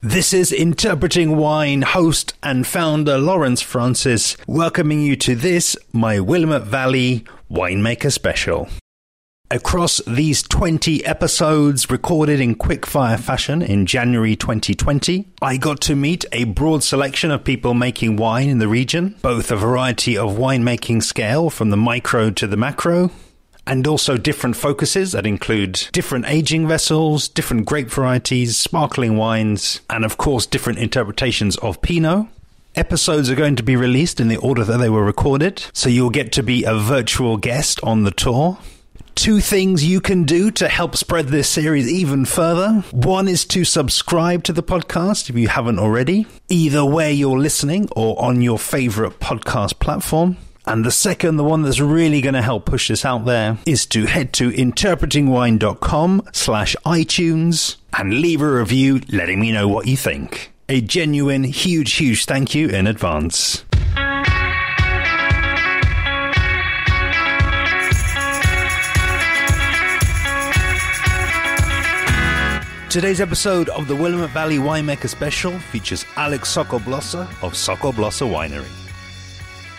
This is Interpreting Wine host and founder Lawrence Francis, welcoming you to this, my Willamette Valley Winemaker Special. Across these 20 episodes recorded in quickfire fashion in January 2020, I got to meet a broad selection of people making wine in the region, both a variety of winemaking scale from the micro to the macro, and also different focuses that include different aging vessels, different grape varieties, sparkling wines, and of course different interpretations of Pinot. Episodes are going to be released in the order that they were recorded, so you'll get to be a virtual guest on the tour. 2 things you can do to help spread this series even further. One is to subscribe to the podcast if you haven't already, either where you're listening or on your favorite podcast platform. And the second, the one that's really going to help push this out there, is to head to interpretingwine.com/iTunes and leave a review letting me know what you think. A genuine, huge thank you in advance. Today's episode of the Willamette Valley Winemaker Special features Alex Sokolblosser of Sokolblosser Winery.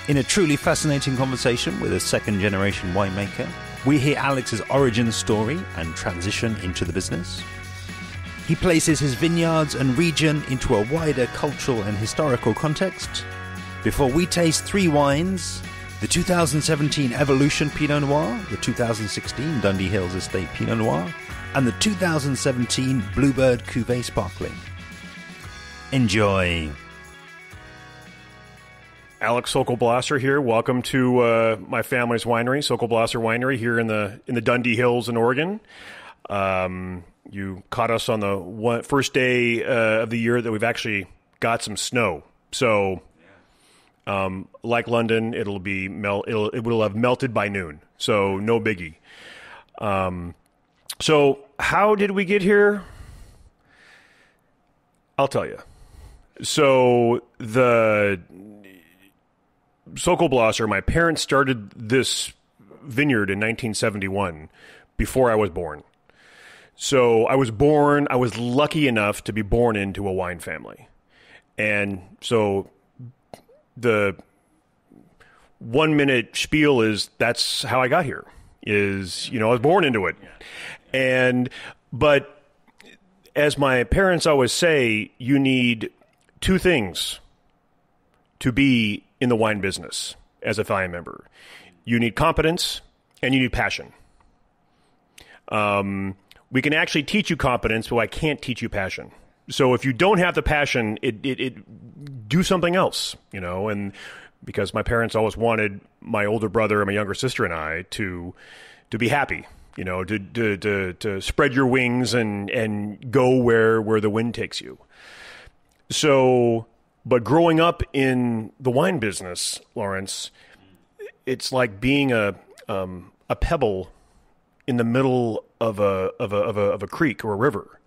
In a truly fascinating conversation with a second-generation winemaker, we hear Alex's origin story and transition into the business. He places his vineyards and region into a wider cultural and historical context. Before we taste 3 wines, the 2017 Evolution Pinot Noir, the 2016 Dundee Hills Estate Pinot Noir, and the 2017 Bluebird Cuvée Sparkling. Enjoy. Alex Sokolblosser here. Welcome to my family's winery, Sokolblosser Winery, here in the Dundee Hills in Oregon. You caught us on the first day of the year that we've actually got some snow. So, like London, it will have melted by noon. So no biggie. So how did we get here? I'll tell you. So the Sokolblosser, my parents started this vineyard in 1971, before I was born. So I was lucky enough to be born into a wine family. And so the 1-minute spiel is, that's how I got here, is, I was born into it. But as my parents always say, you need 2 things to be in the wine business as a family member. You need competence and you need passion. We can actually teach you competence, but I can't teach you passion. So if you don't have the passion, do something else, and because my parents always wanted my older brother and my younger sister and I to be happy, to spread your wings and go where the wind takes you. So, but growing up in the wine business, Lawrence, it's like being a pebble in the middle of a creek or a river.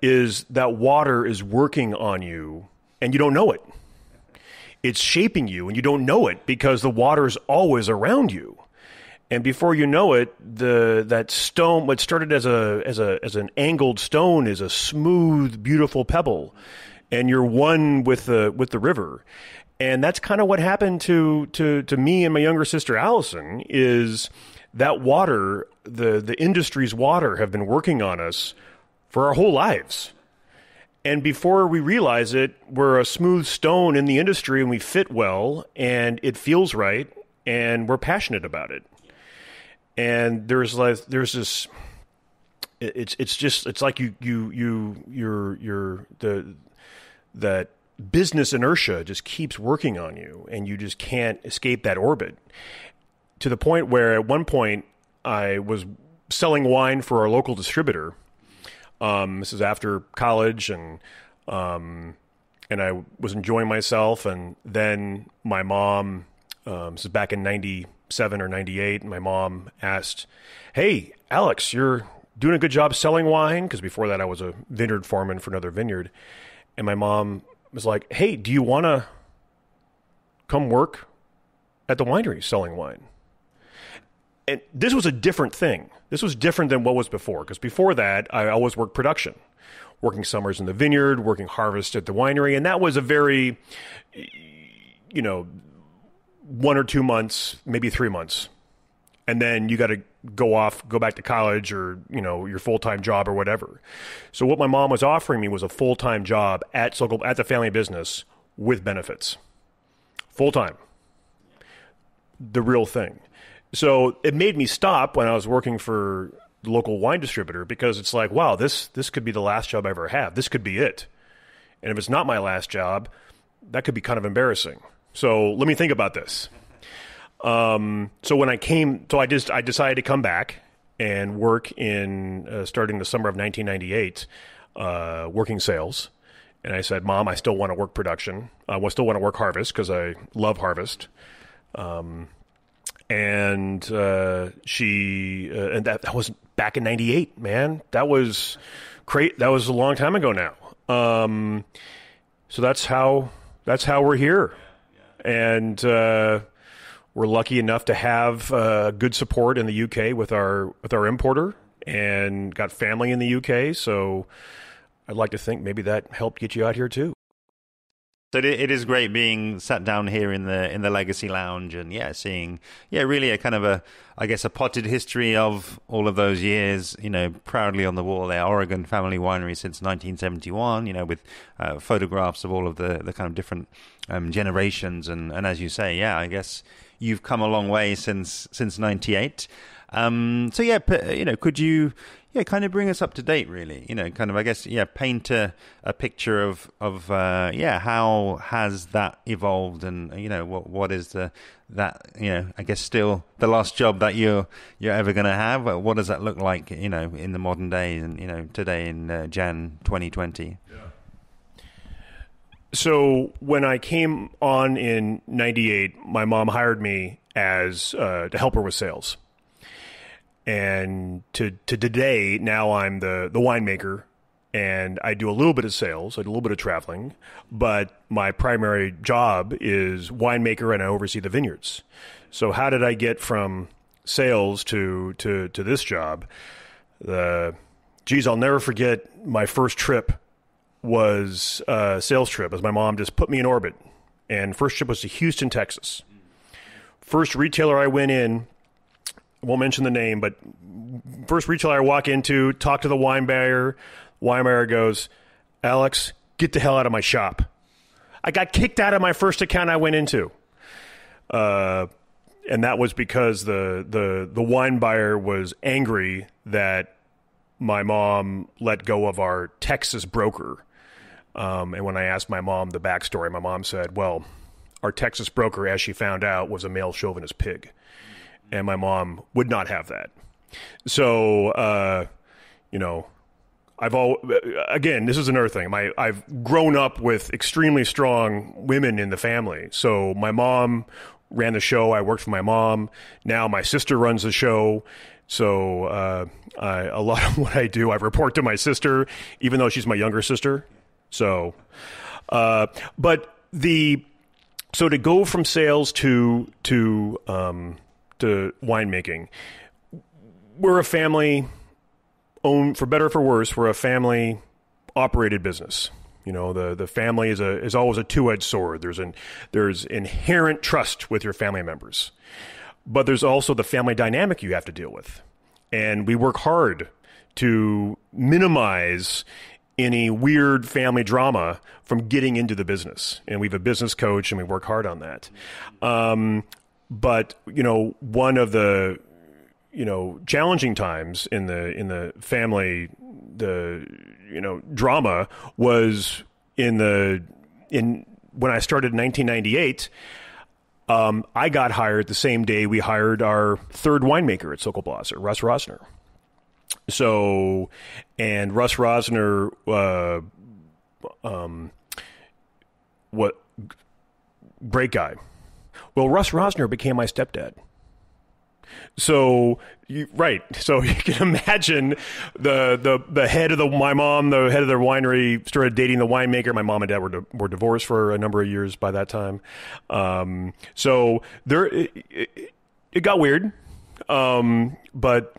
Is that water is working on you and you don't know it. It's shaping you and you don't know it because the water is always around you. And before you know it, that stone, what started as an angled stone, is a smooth, beautiful pebble. And you're one with the river. And that's kind of what happened to me and my younger sister Allison, is that water, the industry's water, have been working on us for our whole lives. And before we realize it, we're a smooth stone in the industry and we fit well and it feels right and we're passionate about it. And there's this, it's like that business inertia just keeps working on you and you just can't escape that orbit, to the point where at one point I was selling wine for our local distributor. This is after college, and I was enjoying myself. And then my mom, this is back in 97 or 98, and my mom asked, "Hey, Alex, you're doing a good job selling wine?" Because before that I was a vineyard foreman for another vineyard. And my mom was like, "Hey, do you want to come work at the winery selling wine?" And this was a different thing. This was different than what was before, because before that, I always worked production. working summers in the vineyard, working harvest at the winery. And that was a very, 1 or 2 months, maybe 3 months. And then you got to go back to college or, your full-time job or whatever. So what my mom was offering me was a full-time job at the family business with benefits. Full-time. The real thing. So it made me stop when I was working for the local wine distributor, because it's like, wow, this could be the last job I ever have. This could be it. And if it's not my last job, that could be kind of embarrassing. So let me think about this. So when I decided to come back and work starting the summer of 1998, working sales. And I said, Mom, I still want to work production. I still want to work harvest because I love harvest. And that was back in 98, man. That was great. That was a long time ago now. So that's how we're here. And, we're lucky enough to have good support in the UK with our importer, and got family in the UK. So I'd like to think maybe that helped get you out here too. So it is great being sat down here in the Legacy Lounge, and seeing really a kind of a potted history of all of those years. Proudly on the wall there, Oregon Family Winery since 1971. With photographs of all of the kind of different generations, and as you say, I guess you've come a long way since 98. Could you kind of bring us up to date, really? Paint a picture of how has that evolved, and what is still the last job that you're ever going to have. What does that look like, in the modern day, and today in Jan 2020? Yeah. So when I came on in 98, my mom hired me as to help her with sales. And to today, now I'm the winemaker, and I do a little bit of sales. I do a little bit of traveling, but my primary job is winemaker, and I oversee the vineyards. So how did I get from sales to this job? I'll never forget my first trip was a sales trip, as my mom just put me in orbit. And first trip was to Houston, Texas. First retailer I went in, I won't mention the name, but first retailer I walk into, talk to the wine buyer. Wine buyer goes, Alex, get the hell out of my shop. I got kicked out of my first account I went into. And that was because the wine buyer was angry that my mom let go of our Texas broker. And when I asked my mom the backstory, my mom said, well, our Texas broker, as she found out, was a male chauvinist pig. And my mom would not have that. So, again, this is another thing. I've grown up with extremely strong women in the family. So my mom ran the show. I worked for my mom. Now my sister runs the show. So a lot of what I do, I report to my sister, even though she's my younger sister. So, so to go from sales to winemaking, we're a family owned, for better or for worse, we're a family operated business. The family is always a two-edged sword. There's inherent trust with your family members, but there's also the family dynamic you have to deal with. And we work hard to minimize any weird family drama from getting into the business. And we have a business coach, and we work hard on that. But one of the challenging times in the family, drama was when I started in 1998. I got hired the same day we hired our third winemaker at Sokol Blaser, Russ Rosner. So, and Russ Rosner, great guy. Well, Russ Rosner became my stepdad. So, So you can imagine the head of my mom, the head of the winery, started dating the winemaker. My mom and dad were divorced for a number of years by that time. So it got weird. But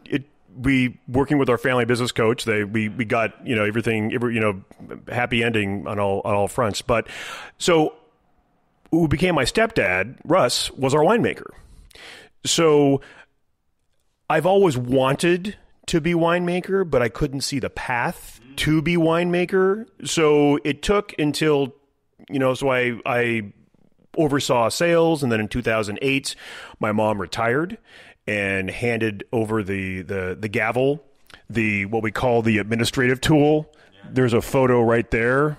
we working with our family business coach, we got, everything, happy ending on all fronts. But so who became my stepdad, Russ, was our winemaker. So I've always wanted to be winemaker, but I couldn't see the path to be winemaker. So it took until, so I oversaw sales, and then in 2008, my mom retired and handed over the gavel, what we call the administrative tool. There's a photo right there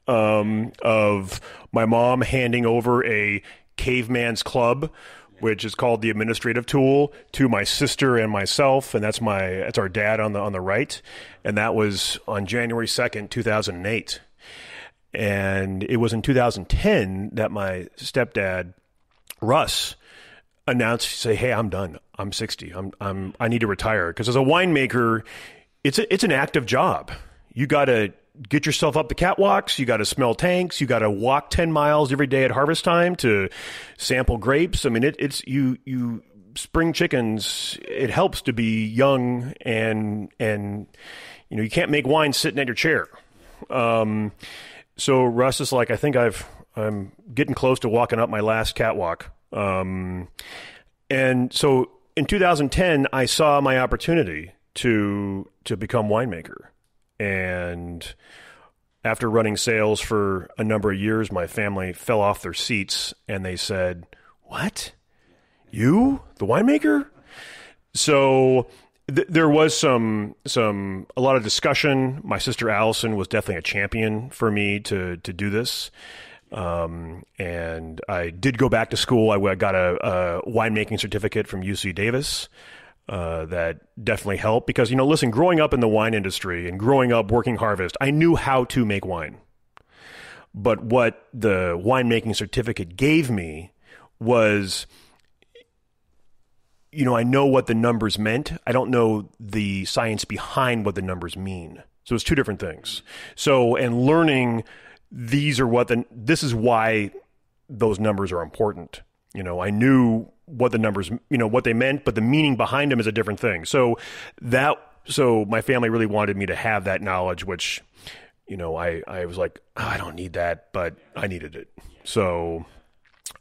of my mom handing over a caveman's club, which is called the administrative tool, to my sister and myself, and that's our dad on the right, and that was on January 2nd, 2008. And it was in 2010 that my stepdad, Russ, announced, say, "Hey, I'm done. I'm 60. I need to retire." Because as a winemaker, it's an active job. You got to get yourself up the catwalks. You got to smell tanks. You got to walk 10 miles every day at harvest time to sample grapes. I mean, it's you spring chickens. It helps to be young and you can't make wine sitting at your chair. So Russ is like, I think I'm getting close to walking up my last catwalk. And so in 2010, I saw my opportunity to become winemaker. And after running sales for a number of years, my family fell off their seats and they said, "What? You, the winemaker?" So there was a lot of discussion. My sister Allison was definitely a champion for me to do this. And I did go back to school. I got a winemaking certificate from UC Davis. That definitely helped because, listen, growing up in the wine industry and growing up working harvest, I knew how to make wine. But what the winemaking certificate gave me was, I know what the numbers meant. I don't know the science behind what the numbers mean. So it's two different things. So, and learning this is why those numbers are important. I knew what the numbers, what they meant, but the meaning behind them is a different thing. So my family really wanted me to have that knowledge, which, I was like, I don't need that, but I needed it. So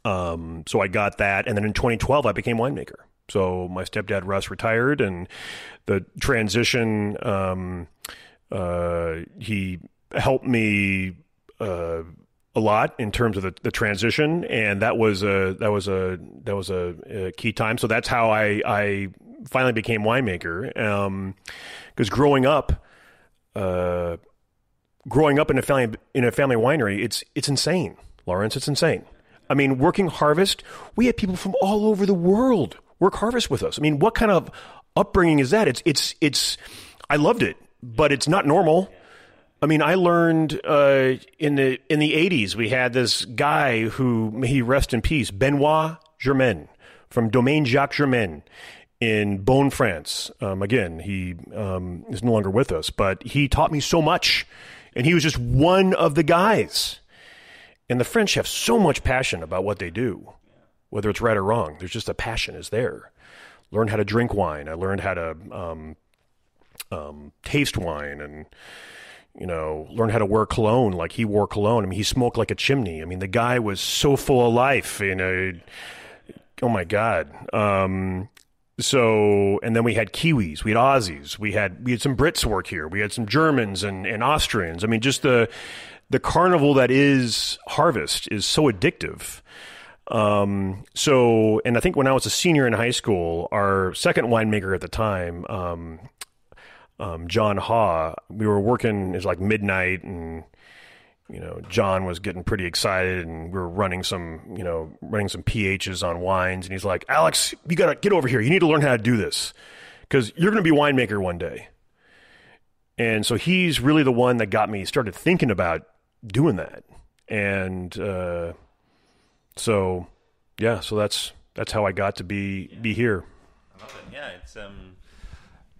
I got that. And then in 2012, I became winemaker. So my stepdad, Russ, retired, and the transition, he helped me, a lot in terms of the transition, and that was a key time. So that's how I finally became winemaker. Because growing up in a family winery, it's insane, Lawrence. It's insane. I mean, working harvest, we had people from all over the world work harvest with us. I mean, what kind of upbringing is that? It's I loved it, but it's not normal. I mean, I learned in the 80s, we had this guy who, may he rest in peace, Benoit Germain from Domaine Jacques Germain in Beaune, France. Again, he is no longer with us, but he taught me so much, and he was just one of the guys. And the French have so much passion about what they do, whether it's right or wrong. There's just a passion is there. Learned how to drink wine. I learned how to taste wine and learn how to wear cologne like he wore cologne. I mean, he smoked like a chimney. I mean, the guy was so full of life, oh my God. So, and then we had Kiwis, we had Aussies, we had some Brits work here. We had some Germans and Austrians. I mean, just the carnival that is harvest is so addictive. So, and I think when I was a senior in high school, our second winemaker at the time, John Haw, we were working, it was like midnight, and, John was getting pretty excited, and we were running some pHs on wines, and he's like, "Alex, you got to get over here. You need to learn how to do this because you're going to be a winemaker one day." And so he's really the one that got me started thinking about doing that. And, so that's how I got to be here. I love it. Yeah. It's,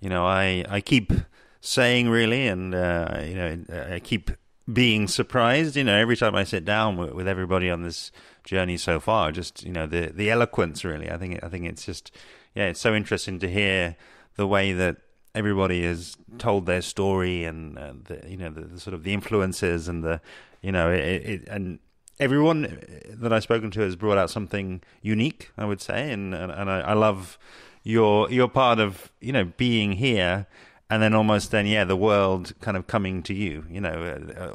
I keep saying really, and, I keep being surprised, every time I sit down with everybody on this journey so far, just, the eloquence really. I think it's just, it's so interesting to hear the way that, everybody has told their story, and the sort of the influences, and and everyone that I've spoken to has brought out something unique, I would say, and I love your part of being here. And then almost the world kind of coming to you,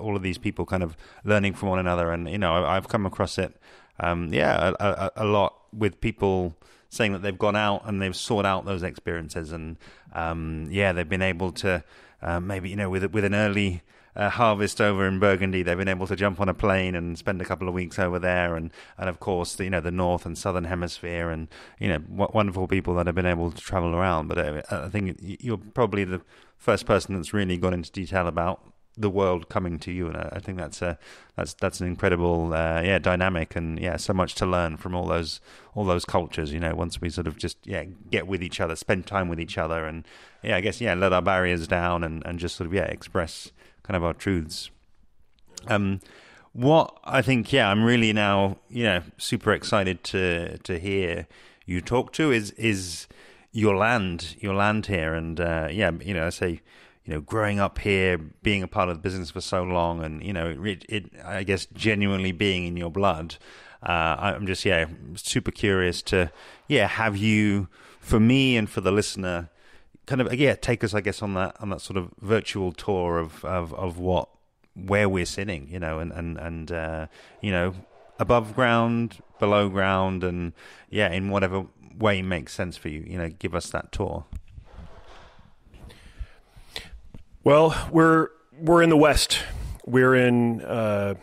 all of these people kind of learning from one another. And, I've come across it, a lot with people saying that they've gone out and they've sought out those experiences. And, they've been able to maybe, with an early harvest over in Burgundy, they've been able to jump on a plane and spend a couple of weeks over there, and of course the north and southern hemisphere, and wonderful people that have been able to travel around. But I think you're probably the first person that's really gone into detail about the world coming to you, and I think that's an incredible dynamic, and so much to learn from all those cultures. Once we sort of just get with each other, spend time with each other, and I guess let our barriers down, and just sort of express kind of our truths. What I think, I'm really now, super excited to hear you talk to is your land here, and I say, growing up here, being a part of the business for so long, and it I guess genuinely being in your blood. I'm just super curious to have you, for me and for the listener, kind of take us, I guess, on that sort of virtual tour of where we're sitting, and above ground, below ground, and in whatever way makes sense for you. Give us that tour. Well, we're in the West. We're in the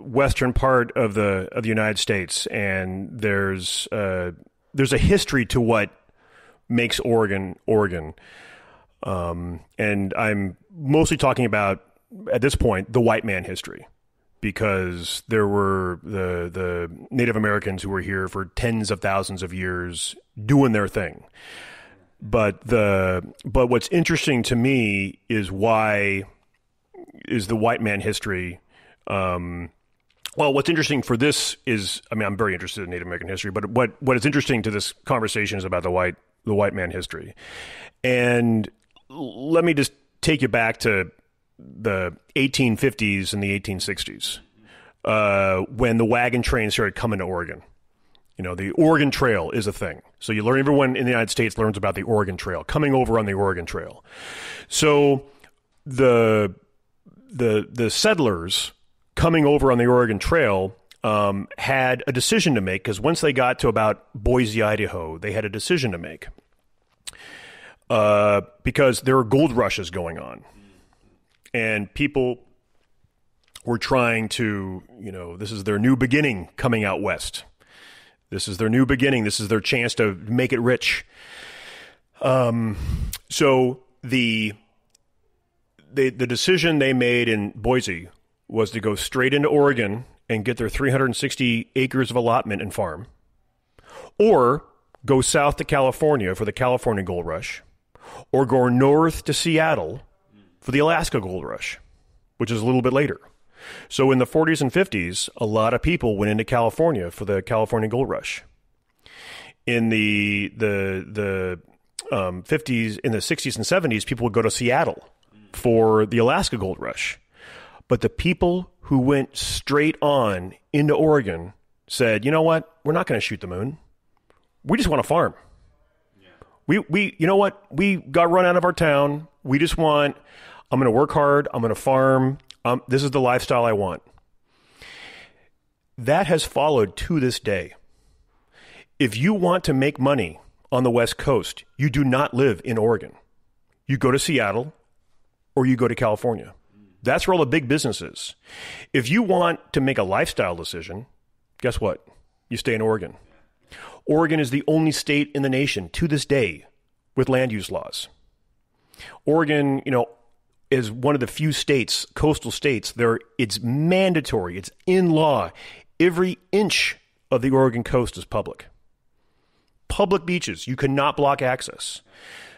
western part of the United States, and there's a history to what makes Oregon. And I'm mostly talking about, at this point, the white man history, because there were the Native Americans who were here for tens of thousands of years doing their thing. But what's interesting to me is the white man history. Well, what's interesting for this is, I'm very interested in Native American history, but what is interesting to this conversation is about the white man history. And let me just take you back to the 1850s and the 1860s, when the wagon train started coming to Oregon. The Oregon Trail is a thing. So everyone in the United States learns about the Oregon Trail, coming over on the Oregon Trail. So the settlers coming over on the Oregon Trail had a decision to make, because once they got to about Boise, Idaho, they had a decision to make, because there were gold rushes going on, and people were trying to, this is their new beginning coming out west. This is their new beginning. This is their chance to make it rich. So the decision they made in Boise was to go straight into Oregon and get their 360 acres of allotment and farm, or go south to California for the California Gold Rush, or go north to Seattle for the Alaska Gold Rush, which is a little bit later. So in the 40s and 50s, a lot of people went into California for the California Gold Rush. In the 50s, in the 60s and 70s, people would go to Seattle for the Alaska Gold Rush. But the people who went straight on into Oregon said, you know what? We're not going to shoot the moon. We just want to farm. Yeah. We you know what? We got run out of our town. We just want, I'm going to work hard. I'm going to farm. This is the lifestyle I want. That has followed to this day. If you want to make money on the West Coast, you do not live in Oregon. You go to Seattle or you go to California. That's where all the big business is. If you want to make a lifestyle decision, guess what? You stay in Oregon. Oregon is the only state in the nation to this day with land use laws. Oregon, is one of the few states, coastal states, it's mandatory, it's in law. Every inch of the Oregon coast is public. Public beaches, you cannot block access.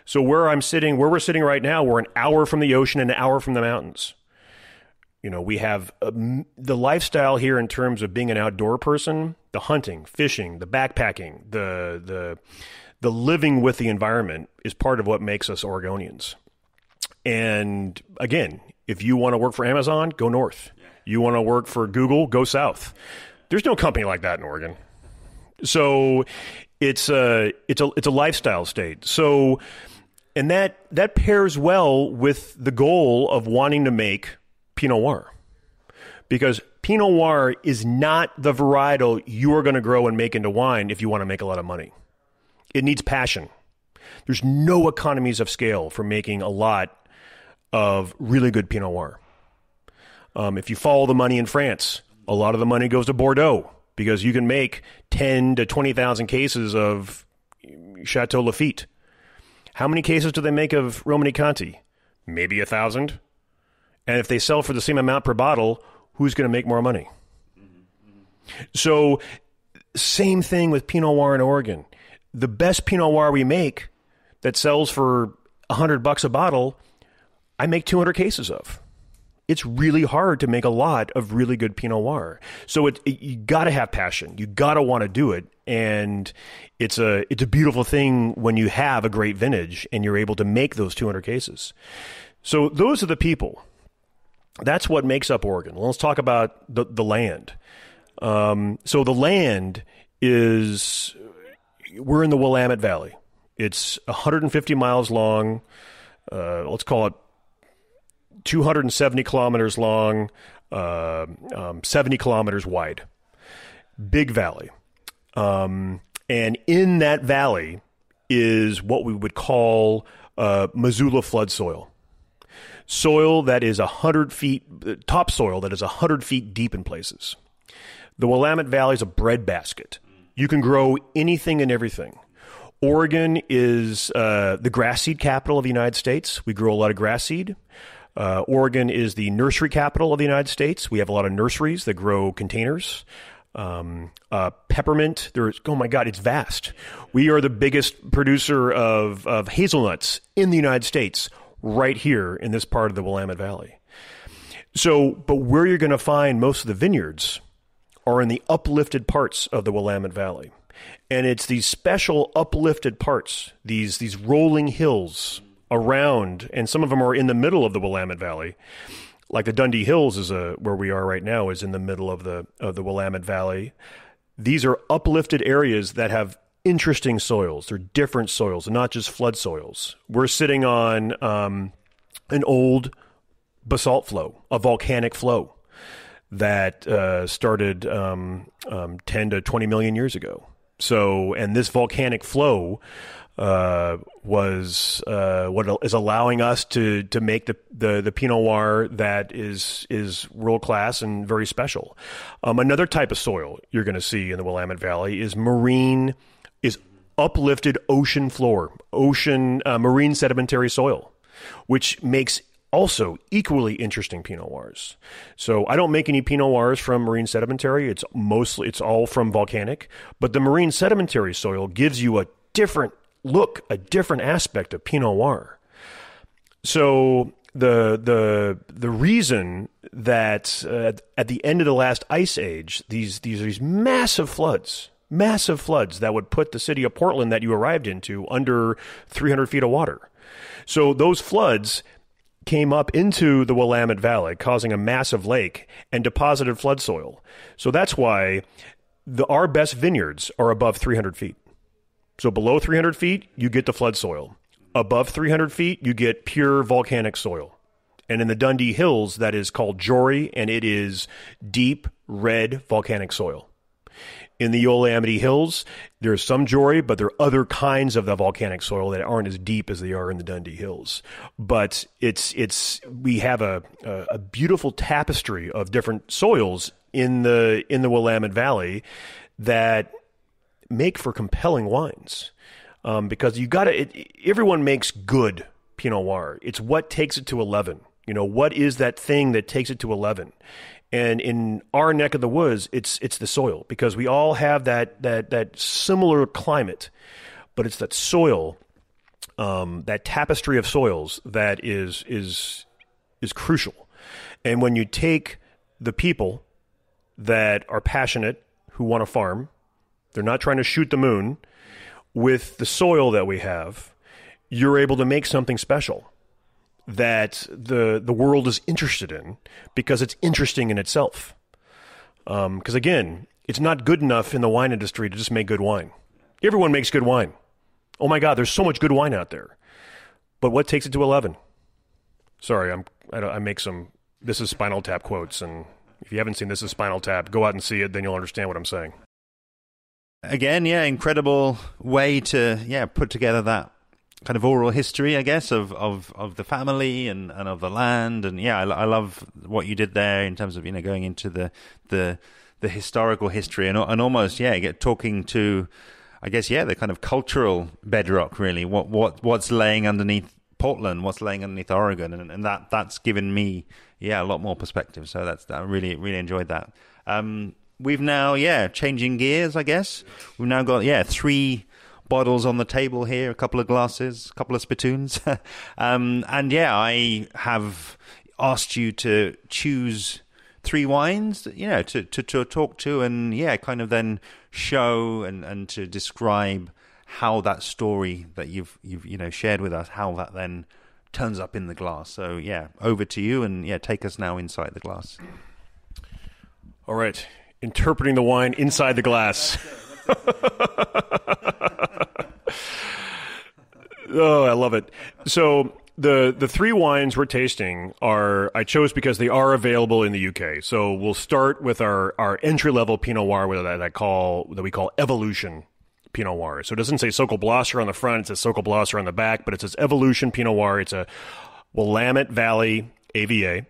So where we're sitting right now, we're an hour from the ocean and an hour from the mountains. We have the lifestyle here in terms of being an outdoor person, the hunting, fishing, the backpacking, the the living with the environment is part of what makes us Oregonians. And again, if you want to work for Amazon, go north. You want to work for Google, go south. There's no company like that in Oregon. So it's a lifestyle state. So, and that pairs well with the goal of wanting to make Pinot Noir, because Pinot Noir is not the varietal you are going to grow and make into wine if you want to make a lot of money. It needs passion. There's no economies of scale for making a lot of really good Pinot Noir. If you follow the money in France, a lot of the money goes to Bordeaux because you can make 10 to 20,000 cases of Chateau Lafite. How many cases do they make of Romanée-Conti? Maybe 1,000. And if they sell for the same amount per bottle, who's going to make more money? So, same thing with Pinot Noir in Oregon. The best Pinot Noir we make that sells for $100 a bottle, I make 200 cases of. It's really hard to make a lot of really good Pinot Noir. So you got to have passion. You got to want to do it. And it's a beautiful thing when you have a great vintage and you're able to make those 200 cases. So those are the people. That's what makes up Oregon. Let's talk about the land. So the land is, we're in the Willamette Valley. It's 150 miles long. Let's call it 270 kilometers long, 70 kilometers wide. Big valley. And in that valley is what we would call Missoula flood soil. Soil that is 100 feet, topsoil that is 100 feet deep in places. The Willamette Valley is a breadbasket. You can grow anything and everything. Oregon is the grass seed capital of the United States. We grow a lot of grass seed. Oregon is the nursery capital of the United States. We have a lot of nurseries that grow containers. Peppermint, oh my God, it's vast. We are the biggest producer of hazelnuts in the United States right here in this part of the Willamette Valley. So, but where you're going to find most of the vineyards are in the uplifted parts of the Willamette Valley. And it's these special uplifted parts, these rolling hills around, and some of them are in the middle of the Willamette Valley. Like the Dundee Hills is where we are right now, is in the middle of the Willamette Valley. These are uplifted areas that have interesting soils. They're different soils, not just flood soils. We're sitting on an old basalt flow, a volcanic flow that started 10 to 20 million years ago. So, and this volcanic flow was what is allowing us to make the Pinot Noir that is world class and very special. Another type of soil you're going to see in the Willamette Valley is uplifted ocean floor, marine sedimentary soil, which makes also equally interesting Pinot Noirs. So I don't make any Pinot Noirs from marine sedimentary. It's all from volcanic, but the marine sedimentary soil gives you a different look, a different aspect of Pinot Noir. So the reason that at the end of the last ice age, these massive floods that would put the city of Portland that you arrived into under 300 feet of water. So those floods came up into the Willamette Valley, causing a massive lake and deposited flood soil. So that's why our best vineyards are above 300 feet. So below 300 feet, you get the flood soil. Above 300 feet, you get pure volcanic soil. And in the Dundee Hills, that is called Jory, and it is deep red volcanic soil. In the Willamette Hills, there's some Jory, but there are other kinds of the volcanic soil that aren't as deep as they are in the Dundee Hills. But we have a beautiful tapestry of different soils in the Willamette Valley that make for compelling wines, because everyone makes good Pinot Noir. It's what takes it to 11. You know, what is that thing that takes it to 11? And in our neck of the woods, it's the soil, because we all have that similar climate, but it's that soil, that tapestry of soils that is crucial. And when you take the people that are passionate, who want to farm, they're not trying to shoot the moon. with the soil that we have, you're able to make something special that the world is interested in because it's interesting in itself. Because again, it's not good enough in the wine industry to just make good wine. Everyone makes good wine. Oh my God, there's so much good wine out there. But what takes it to 11? Sorry, I make some This Is Spinal Tap quotes, and if you haven't seen This Is Spinal Tap, go out and see it, then you'll understand what I'm saying. Again, incredible way to put together that kind of oral history, I guess, of the family and of the land, and I love what you did there in terms of going into the historical history and almost get talking to, I guess, the kind of cultural bedrock, really, what's laying underneath Portland, what's laying underneath Oregon, and that's given me a lot more perspective. So I really enjoyed that. We've now changing gears, I guess. We've now got 3 bottles on the table here, a couple of glasses, a couple of spittoons, and I have asked you to choose 3 wines, to talk to and kind of then show and to describe how that story that you've shared with us, how that then turns up in the glass. So over to you, and take us now inside the glass. All right, interpreting the wine inside the glass. Oh, I love it. So the 3 wines we're tasting I chose because they are available in the UK. So we'll start with our entry level Pinot Noir that we call Evolution Pinot Noir. So it doesn't say Sokol Blosser on the front, it says Sokol Blosser on the back, but it says Evolution Pinot Noir. It's a Willamette Valley AVA.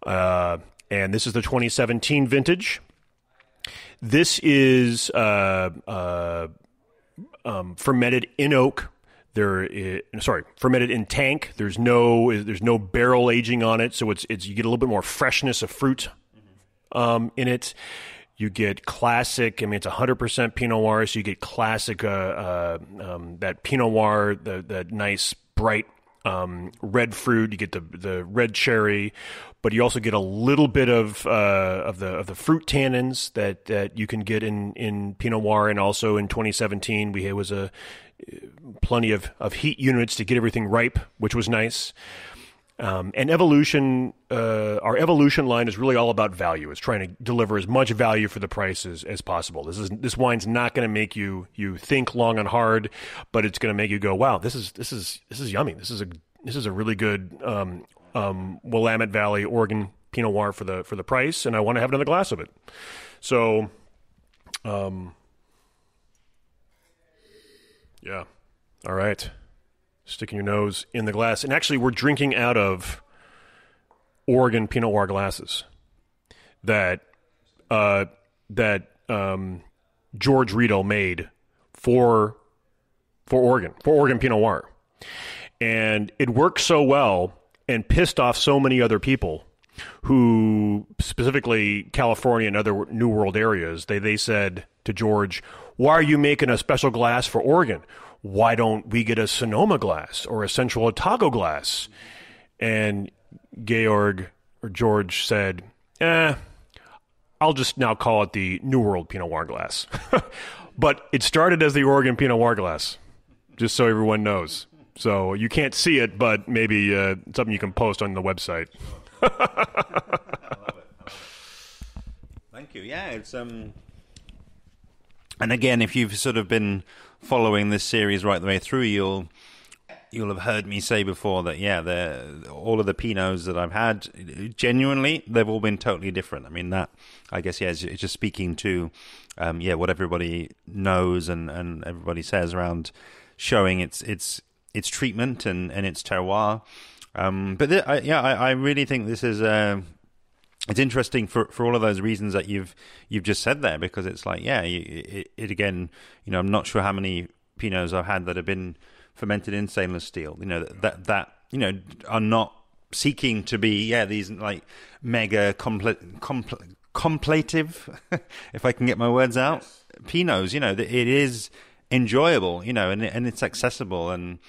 And this is the 2017 vintage. This is fermented in oak. Fermented in tank. There's no barrel aging on it, so it's you get a little bit more freshness of fruit in it. You get classic. I mean, it's 100% Pinot Noir, so you get classic that Pinot Noir, the nice bright red fruit. You get the red cherry, but you also get a little bit of the fruit tannins that you can get in Pinot Noir, and also in 2017 it was plenty of heat units to get everything ripe, which was nice. And Evolution, our Evolution line is really all about value. It's trying to deliver as much value for the prices as possible. This wine's not going to make you think long and hard, but it's going to make you go, wow, this is yummy. This is a really good Willamette Valley Oregon Pinot Noir for the price, and I want to have another glass of it. So, all right. Sticking your nose in the glass. And actually, we're drinking out of Oregon Pinot Noir glasses that George Riedel made for Oregon Pinot Noir. And it worked so well and pissed off so many other people who, specifically California and other New World areas, they said to George, why are you making a special glass for Oregon? Why don't we get a Sonoma glass or a Central Otago glass? And George said, I'll just now call it the New World Pinot Noir glass. But it started as the Oregon Pinot Noir glass, just so everyone knows. So you can't see it, but maybe something you can post on the website. I love it. Thank you. Yeah, it's and again, if you've sort of been following this series right the way through, you'll have heard me say before that all of the Pinots that I've had, genuinely, they've all been totally different. I mean, that, I guess, it's just speaking to what everybody knows and everybody says around showing its treatment and its terroir. I really think this is it's interesting for all of those reasons that you've just said there, because it's like, it again, I'm not sure how many Pinots I've had that have been fermented in stainless steel, that are not seeking to be these like mega contemplative, if I can get my words out, Pinots. It is enjoyable, and it's accessible, and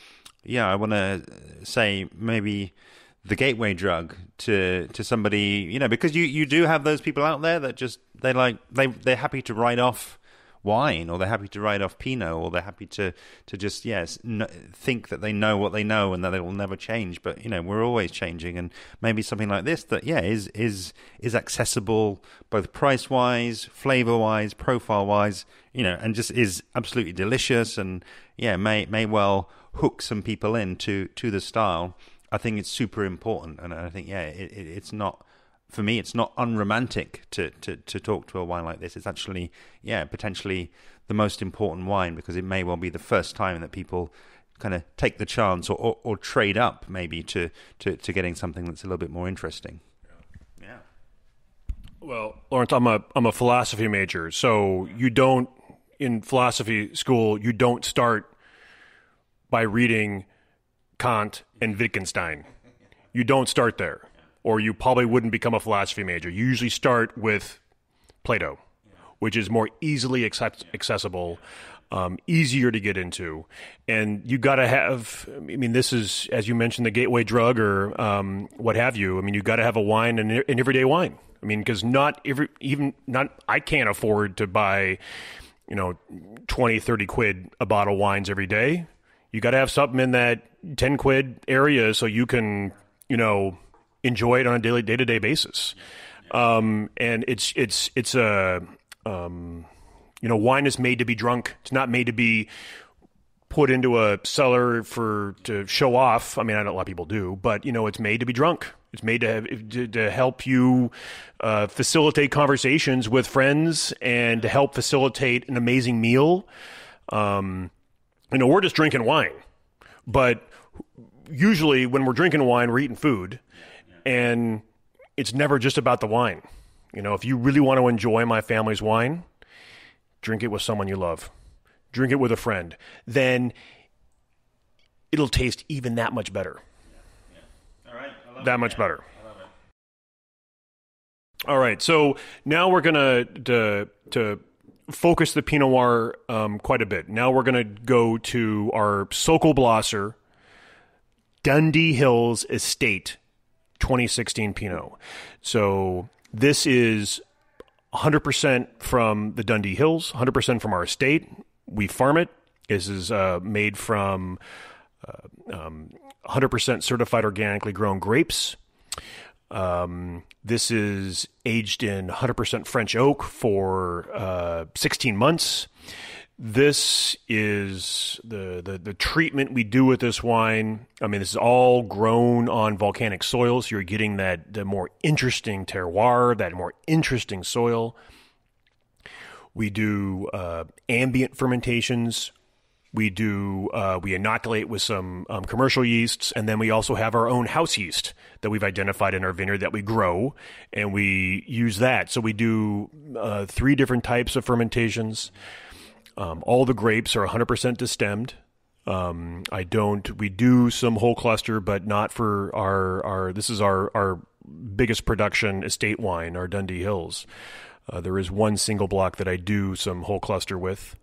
I want to say maybe the gateway drug to somebody, because you do have those people out there that just they're happy to write off wine, or they're happy to write off Pinot, or they're happy to just think that they know what they know and that it will never change. But we're always changing, and maybe something like this that is accessible both price wise, flavor wise, profile wise, and just is absolutely delicious, and may well hook some people into the style. I think it's super important, and I think it's not. For me, it's not unromantic to talk to a wine like this. It's actually, potentially the most important wine, because it may well be the first time that people kind of take the chance or trade up maybe to getting something that's a little bit more interesting. Yeah. Well, Lawrence, I'm a philosophy major, so in philosophy school, you don't start by reading Kant and Wittgenstein. You don't start there. Or you probably wouldn't become a philosophy major. You usually start with Plato, which is more easily accessible, easier to get into. And you got to have, this is, as you mentioned, the gateway drug or what have you. You got to have a wine, an everyday wine. Because I can't afford to buy, 20, 30 quid a bottle of wines every day. You got to have something in that 10 quid area so you can, enjoy it on a day-to-day basis. And it's a, wine is made to be drunk. It's not made to be put into a cellar to show off. I know a lot of people do, but it's made to be drunk. It's made to help you facilitate conversations with friends and to help facilitate an amazing meal. We're just drinking wine, but usually when we're drinking wine, we're eating food. And it's never just about the wine. If you really want to enjoy my family's wine, drink it with someone you love. Drink it with a friend. Then it'll taste even that much better. All right. That much better. I love it. All right. So now we're going to focus the Pinot Noir quite a bit. Now we're going to go to our Sokol Blosser Dundee Hills Estate 2016 Pinot. So this is 100% from the Dundee Hills, 100% from our estate. We farm it. This is made from 100% certified organically grown grapes. This is aged in 100% French oak for 16 months. This is the treatment we do with this wine. This is all grown on volcanic soil, so you're getting the more interesting terroir, that more interesting soil. We do ambient fermentations. We inoculate with some commercial yeasts, and then we also have our own house yeast that we've identified in our vineyard that we grow, and we use that. So we do 3 different types of fermentations. All the grapes are 100% destemmed. We do some whole cluster, but not for this is our biggest production estate wine, our Dundee Hills. There is one single block that I do some whole cluster with.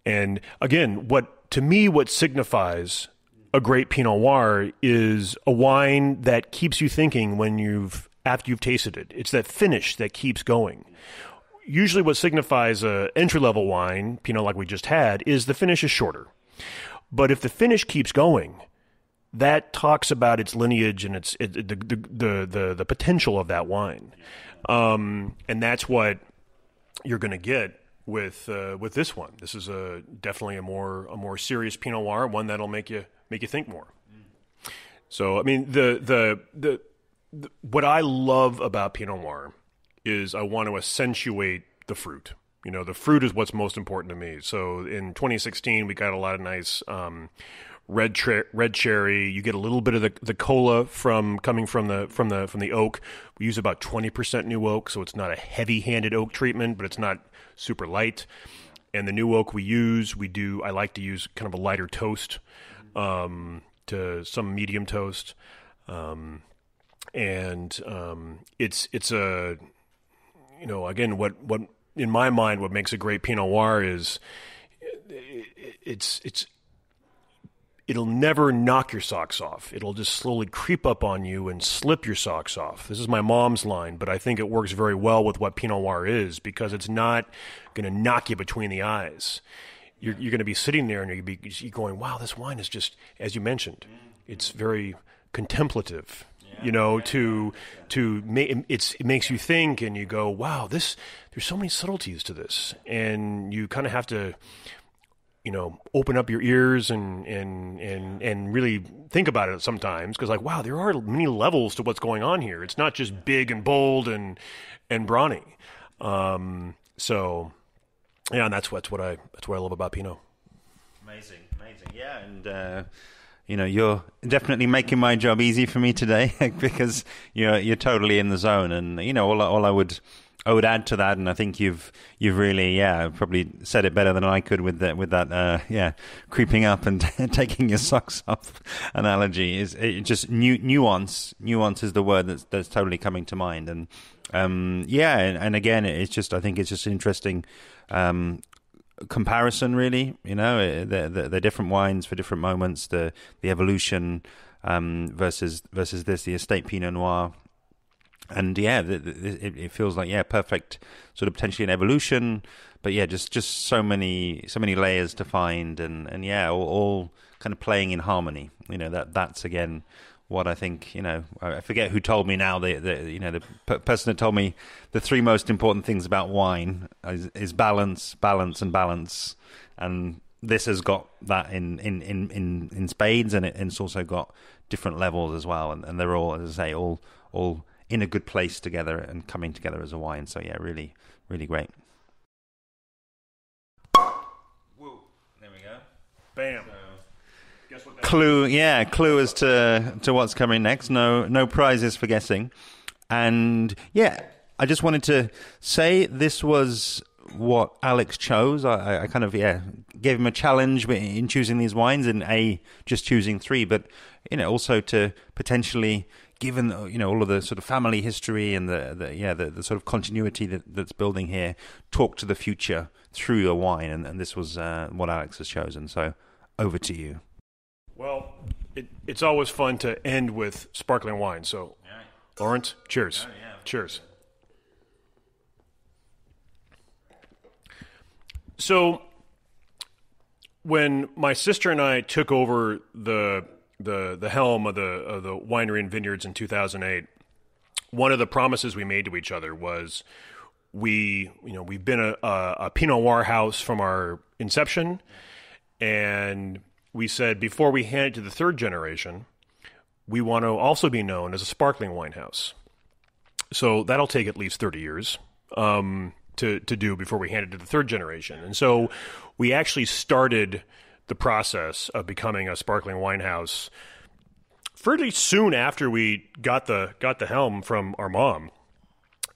And again, what signifies a great Pinot Noir is a wine that keeps you thinking after you've tasted it. It's that finish that keeps going. Usually what signifies a entry-level wine, Pinot like we just had, is the finish is shorter. But if the finish keeps going, that talks about its lineage and the potential of that wine. And that's what you're going to get with this one. This is definitely a more serious Pinot Noir, one that'll make you think more. So the what I love about Pinot Noir is I want to accentuate the fruit. The fruit is what's most important to me. So in 2016, we got a lot of nice red cherry. You get a little bit of the cola coming from the oak. We use about 20% new oak, so it's not a heavy-handed oak treatment, but it's not super light. And the new oak I like to use kind of a lighter toast to some medium toast. It's a again, what in my mind, what makes a great Pinot Noir is it's it'll never knock your socks off. It'll just slowly creep up on you and slip your socks off. This is my mom's line, but I think it works very well with what Pinot Noir is, because it's not going to knock you between the eyes. You're going to be sitting there and you're going, wow, this wine is just, as you mentioned, it's very contemplative. It makes you think, and you go, wow, there's so many subtleties to this, and you kind of have to, open up your ears and really think about it sometimes, because like, wow, there are many levels to what's going on here. It's not just big and bold and brawny. So yeah, and that's what I love about Pinot. Amazing, yeah, and. You're definitely making my job easy for me today because you're totally in the zone, and all I would add to that, and I think you've really probably said it better than I could with that creeping up and taking your socks off analogy, is it just nuance. Nuance is the word that's totally coming to mind, and and again, it's just, I think it's just interesting. Comparison, really, the different wines for different moments, the evolution versus this, the estate Pinot Noir, and it feels like perfect sort of potentially an evolution, but just so many layers to find, and all kind of playing in harmony. That's again what I think, I forget who told me now, the person that told me the three most important things about wine is balance, balance, and balance. And this has got that in spades, and it's also got different levels as well. And they're all, as I say, all in a good place together and coming together as a wine. So really, really great. Whoa, there we go. Bam. Clue as to what's coming next. No prizes for guessing. And I just wanted to say this was what Alex chose. I kind of gave him a challenge in choosing these wines, and just choosing three, but also to potentially, given all of the sort of family history and the sort of continuity that's building here, talk to the future through a wine, and this was what Alex has chosen. So over to you. Well, it's always fun to end with sparkling wine. So, Lawrence, cheers. Oh, yeah. Cheers. So, when my sister and I took over the helm of the winery and vineyards in 2008, one of the promises we made to each other was we've been a Pinot Noir house from our inception, and we said before we hand it to the third generation, we want to also be known as a sparkling wine house. So that'll take at least 30 years to do before we hand it to the third generation. And so we actually started the process of becoming a sparkling wine house fairly soon after we got the helm from our mom.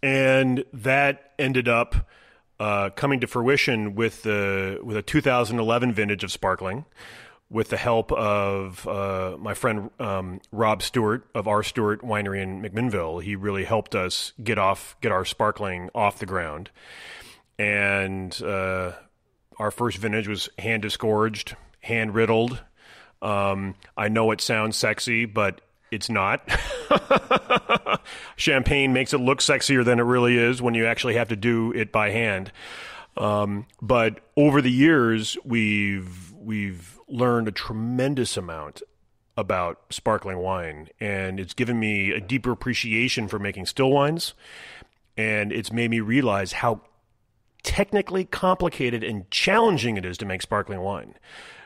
And that ended up coming to fruition with a 2011 vintage of sparkling, with the help of my friend Rob Stewart of R. Stewart Winery in McMinnville. He really helped us get our sparkling off the ground. And our first vintage was hand disgorged, hand riddled. I know it sounds sexy, but it's not. Champagne makes it look sexier than it really is when you actually have to do it by hand. But over the years, we've learned a tremendous amount about sparkling wine, and it's given me a deeper appreciation for making still wines, and it's made me realize how technically complicated and challenging it is to make sparkling wine,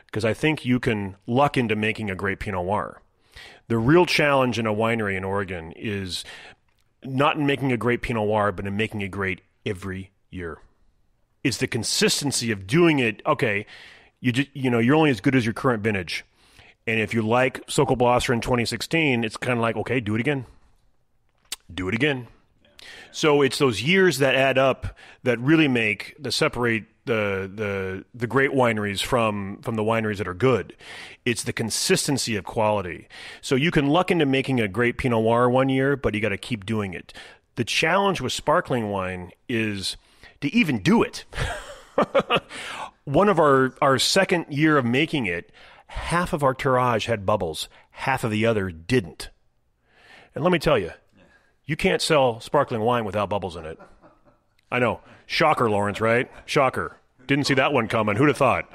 because I think you can luck into making a great Pinot Noir. The real challenge in a winery in Oregon is not in making a great Pinot Noir, but in making it great every year. It's the consistency of doing it. Okay, you're only as good as your current vintage. And if you like Sokol Blosser in 2016, it's kind of like, okay, do it again. Do it again. So it's those years that add up that really separate the great wineries from the wineries that are good. It's the consistency of quality. So you can luck into making a great Pinot Noir one year, but you got to keep doing it. The challenge with sparkling wine is to even do it. One of our second year of making it, half of our tirage had bubbles, half of the other didn't. And let me tell you, you can't sell sparkling wine without bubbles in it. I know. Shocker, Lawrence, right? Shocker. Didn't see that one coming. Who'd have thought?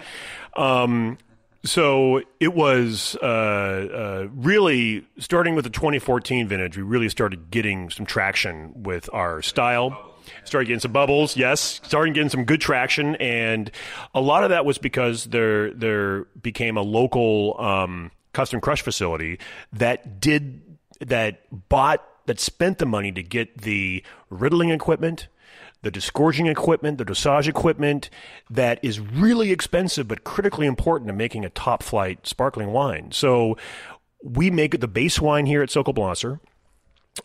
So it was really, starting with the 2014 vintage, we really started getting some traction with our style. Started getting some bubbles, yes. Started getting some good traction, and a lot of that was because there became a local custom crush facility that spent the money to get the riddling equipment, the disgorging equipment, the dosage equipment that is really expensive but critically important to making a top-flight sparkling wine. So we make the base wine here at Sokol-Blaser,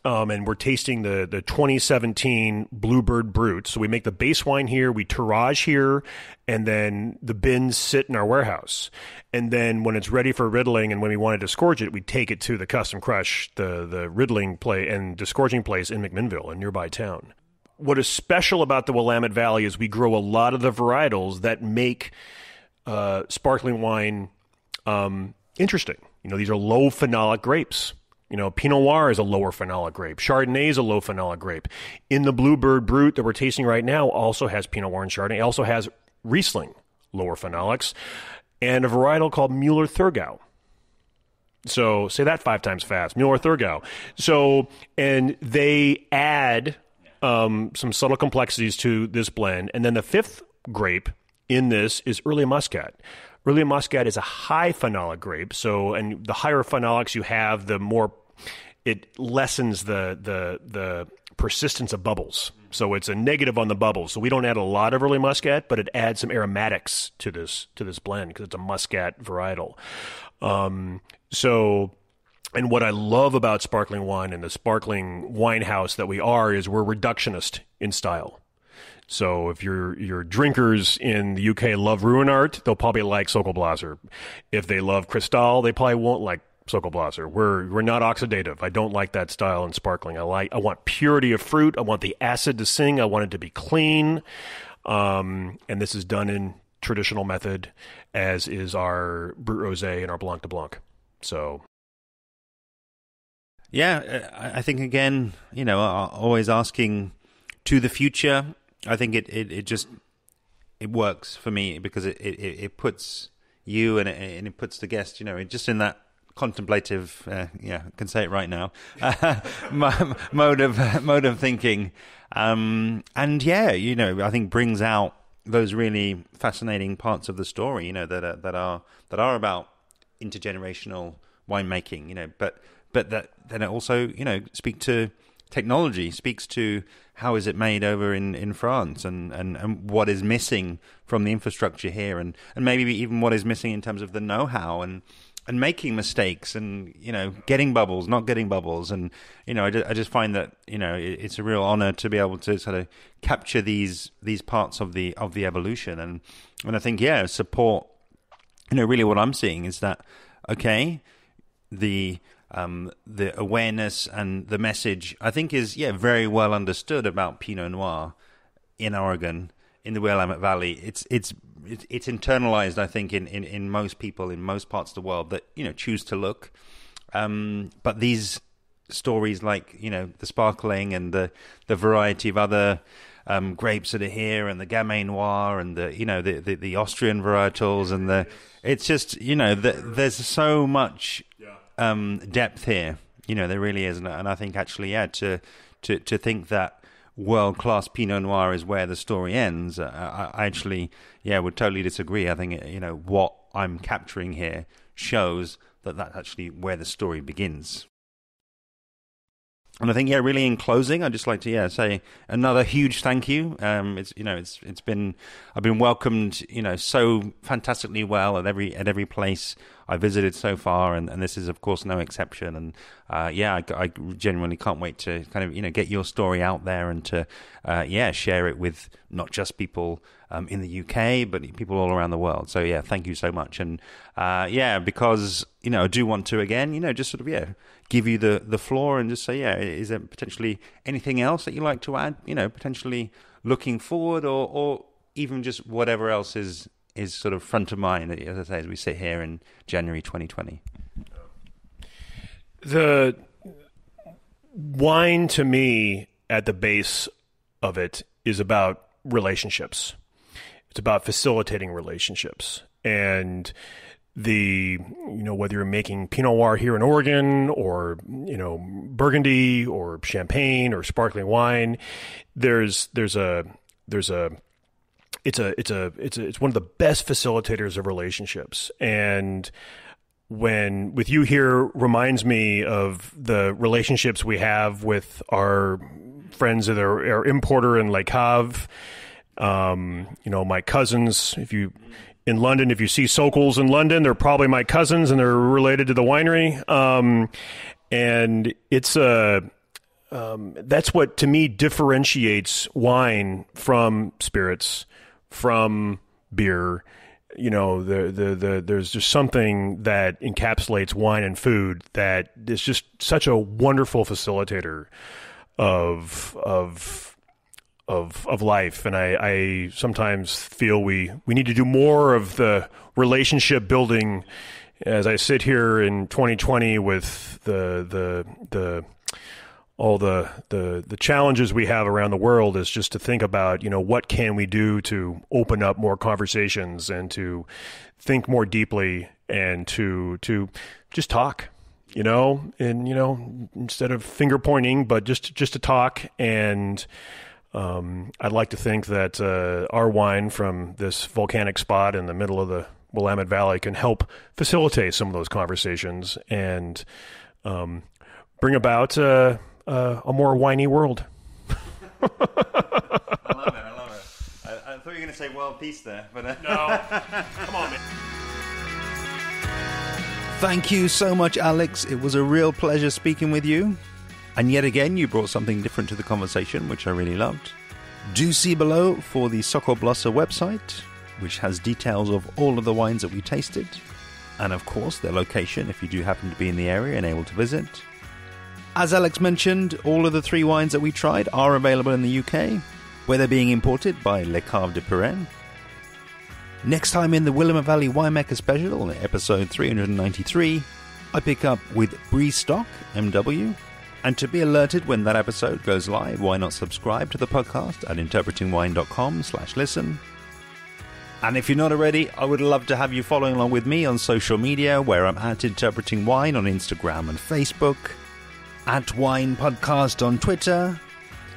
and we're tasting the 2017 Bluebird Brut. So we make the base wine here, we tirage here, and then the bins sit in our warehouse. And then when it's ready for riddling and when we want to disgorge it, we take it to the custom crush, the riddling play and disgorging place in McMinnville, a nearby town. What is special about the Willamette Valley is we grow a lot of the varietals that make sparkling wine interesting. These are low phenolic grapes. Pinot Noir is a lower phenolic grape. Chardonnay is a low phenolic grape. In the Bluebird Brut that we're tasting right now also has Pinot Noir and Chardonnay. It also has Riesling, lower phenolics, and a varietal called Müller-Thurgau. So say that 5 times fast, Müller-Thurgau. So, and they add some subtle complexities to this blend. And then the 5th grape in this is Early Muscat. Early Muscat is a high phenolic grape. So, and the higher phenolics you have, the more it lessens the persistence of bubbles. So it's a negative on the bubbles. So we don't add a lot of Early Muscat, but it adds some aromatics to this blend because it's a Muscat varietal. And what I love about sparkling wine and the sparkling wine house that we are is we're reductionist in style. So if your drinkers in the UK love Ruinart, they'll probably like Sokol-Blaser. If they love Cristal, they probably won't like Sokol-Blaser. We're not oxidative. I don't like that style in sparkling. I want purity of fruit. I want the acid to sing. I want it to be clean. And this is done in traditional method, as is our Brut Rosé and our Blanc de Blanc. So. Yeah, I think, again, always asking to the future. I think it works for me because it puts you and it puts the guest, just in that contemplative, I can say it right now, mode of thinking, and I think brings out those really fascinating parts of the story, that are about intergenerational winemaking, but that then it also, speak to technology, speaks to how is it made over in France and what is missing from the infrastructure here and maybe even what is missing in terms of the know-how and making mistakes and, getting bubbles, not getting bubbles. And, I just find that, it's a real honor to be able to sort of capture these parts of the evolution. And I think, support, really what I'm seeing is that, okay, the awareness and the message, I think, is very well understood about Pinot Noir in Oregon, in the Willamette Valley. It's internalized, I think, in most people in most parts of the world that choose to look. But these stories, like the sparkling and the variety of other grapes that are here, and the Gamay Noir and the Austrian varietals, and it's just there's so much. Depth here, there really is, and I think actually, to think that world-class Pinot Noir is where the story ends, I actually, would totally disagree. I think what I'm capturing here shows that that's actually where the story begins. And I think, really, in closing, I'd just like to say another huge thank you. It's been I've been welcomed so fantastically well at every place I visited so far, and this is of course no exception. And I genuinely can't wait to kind of get your story out there and to share it with not just people in the UK but people all around the world. So thank you so much. And because I do want to again just sort of give you the floor and just say is there potentially anything else that you like to add? Potentially looking forward or even just whatever else is is sort of front of mind, as I say, as we sit here in January 2020? The wine, to me, at the base of it, is about relationships. It's about facilitating relationships. And whether you're making Pinot Noir here in Oregon or, Burgundy or Champagne or sparkling wine, it's one of the best facilitators of relationships. And with you here reminds me of the relationships we have with our friends that are our importer in Lake Havre. My cousins, in London, if you see Sokals in London, they're probably my cousins and they're related to the winery. And it's that's what to me differentiates wine from spirits, from beer. There's just something that encapsulates wine and food that is just such a wonderful facilitator of life. And I sometimes feel we need to do more of the relationship building as I sit here in 2020 with all the challenges we have around the world, is just to think about, what can we do to open up more conversations and to think more deeply and to just talk, instead of finger pointing, but just to talk. And I'd like to think that our wine from this volcanic spot in the middle of the Willamette Valley can help facilitate some of those conversations and bring about a more winey world. I love it. I thought you were going to say world peace there, but no. Come on, man. Thank you so much, Alex. It was a real pleasure speaking with you. And yet again, you brought something different to the conversation, which I really loved. Do see below for the Sokoblossa website, which has details of all of the wines that we tasted. And of course, their location, if you do happen to be in the area and able to visit. As Alex mentioned, all of the 3 wines that we tried are available in the UK, where they're being imported by Le Cave de Purène. Next time in the Willamette Valley Winemaker Special, episode 393, I pick up with Brie Stock, MW. And to be alerted when that episode goes live, why not subscribe to the podcast at interpretingwine.com/listen. And if you're not already, I would love to have you following along with me on social media, where I'm at Interpreting Wine on Instagram and Facebook, at Wine Podcast on Twitter,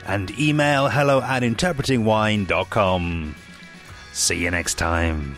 and email hello@interpretingwine.com. See you next time.